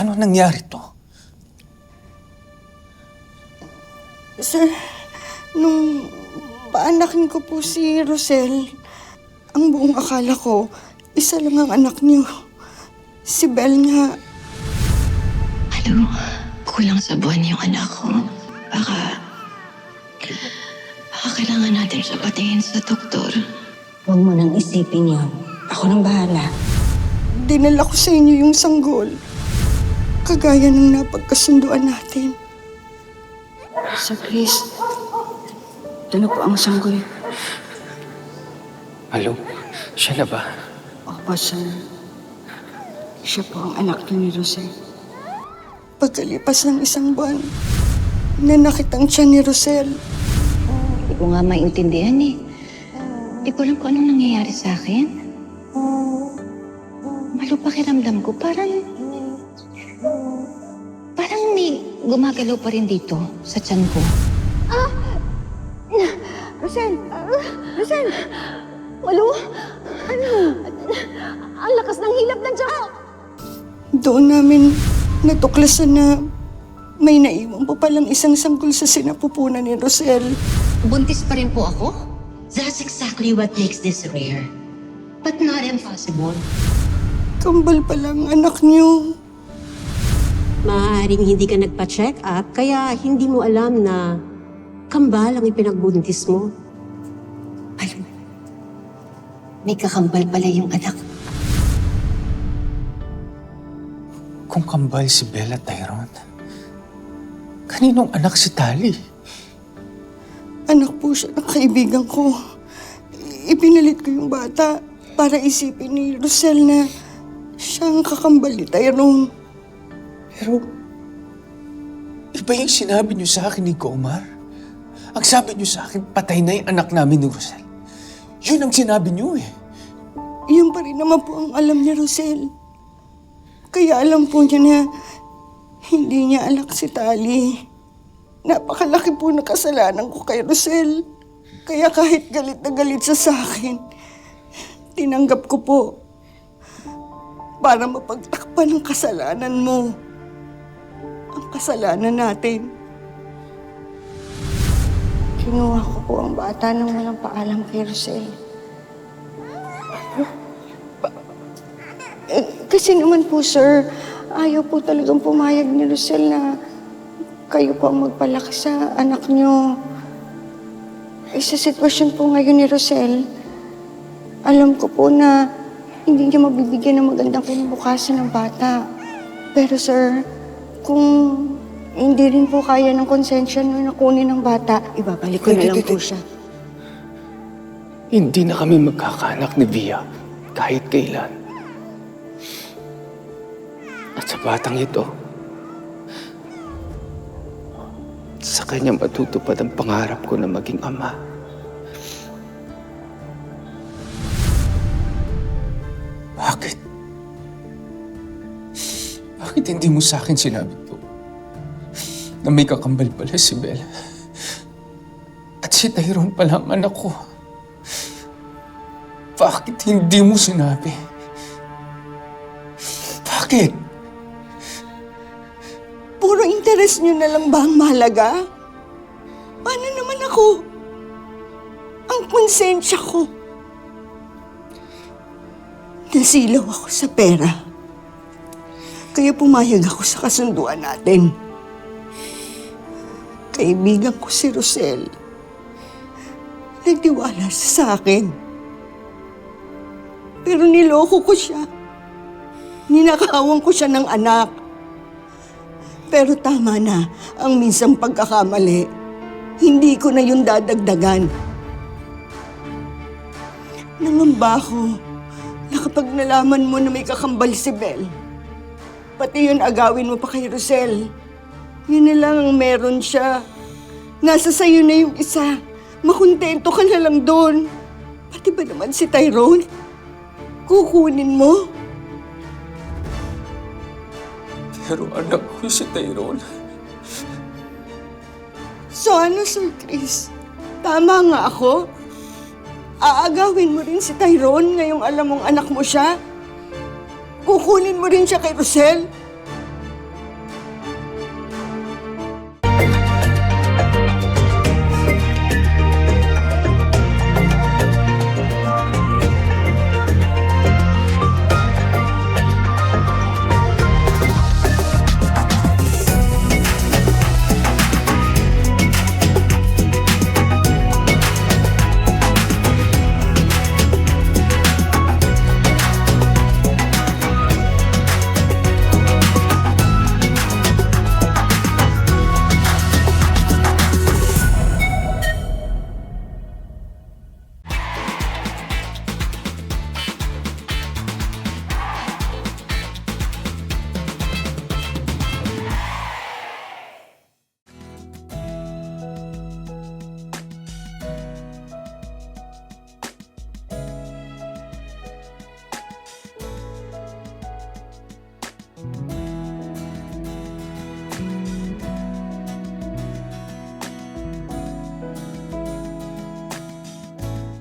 Paano nangyari to? Sir, nung paanakin ko po si Rosel, ang buong akala ko, isa lang ang anak niyo. Si Belle nga. Ano, kulang sa buwan yung anak ko. Baka kailangan natin siya patingin sa doktor. Huwag mo nang isipin yan. Ako nang bahala. Dinala ko sa inyo yung sanggol. Kagaya ng napagkasunduan natin. Sir Chris, ito na po ang sanggol. Hello? Siya na ba? Opo, sir. Siya po ang anak niyo ni Rosel. Pagkalipas ng isang buwan, nanakit ang tiyan ni Rosel. Hindi ko nga maintindihan eh. Hindi ko alam kung anong nangyayari sa akin. Malo pakiramdam ko. Parang may gumagalaw pa rin dito sa tiyan ko. Rosel! Rosel! Malo? Ano? Ang lakas ng hilap ng tiyan mo! Doon namin natuklasan na may naiwan po palang isang sanggol sa sinapupunan ni Rosel. Buntis pa rin po ako? That's exactly what makes this rare. But not impossible. Kambal palang anak niyo. Maaaring hindi ka nagpa-check up, kaya hindi mo alam na kambal ang ipinagbuntis mo. Alam, may kakambal pala yung anak. Kung kambal si Bella Tyrone, kaninong anak si Tali? Anak po siya ng kaibigan ko. Ipinalit ko yung bata para isipin ni Rosel na siya ang kakambal ni Tyrone. Pero, iba yung sinabi niyo sa akin ni Gomar. Ang sabi niyo sa akin, patay na yung anak namin ni Rosel. Yun ang sinabi niyo eh. Yun pa rin naman po ang alam ni Rosel. Kaya alam po niya na hindi niya anak si Tali. Napakalaki po na kasalanan ko kay Rosel. Kaya kahit galit na galit siya sa akin, tinanggap ko po para mapagtakpan ang kasalanan mo. Ang kasalanan natin. Kinuha ko po ang bata nang walang paalam kay Rosel. Kasi naman po, sir, ayaw po talagang pumayag ni Rosel na kayo po ang magpalaki sa anak niyo. Sa sitwasyon po ngayon ni Rosel, alam ko po na hindi niya mabibigyan ng magandang kinabukasan ng bata. Pero sir, kung hindi rin po kaya ng konsensya na kunin ng bata, ibabalik ko na lang po siya. Hindi na kami magkakaanak ni Via kahit kailan. At sa batang ito, sa kanya matutupad ang pangarap ko na maging ama. Bakit? Bakit hindi mo sa akin sinabi to? Na may kakambal pala si Bella. At si Tyrone pala ang anak ko. Bakit hindi mo sinabi? Bakit? Puro interes niyo na lang ba ang mahalaga? Paano naman ako? Ang konsensya ko. Nasilaw ako sa pera. Kaya pumayag ako sa kasunduan natin. Kaibigan ko si Rosel. Nagtiwala siya sa akin. Pero niloko ko siya. Ninakawan ko siya ng anak. Pero tama na ang minsang pagkakamali. Hindi ko na yun dadagdagan. Nangamba ko na kapag nalaman mo na may kakambal si Belle, pati yun agawin mo pa kay Rosel. Yun na lang ang meron siya. Nasa sayo na yung isa. Makontento ka na lang doon. Pati ba naman si Tyrone? Kukunin mo? Pero anak ko si Tyrone. So ano, Sir Chris? Tama nga ako? Aagawin mo rin si Tyrone ngayong alam mong anak mo siya? Kukunin mo rin siya kay Rosel?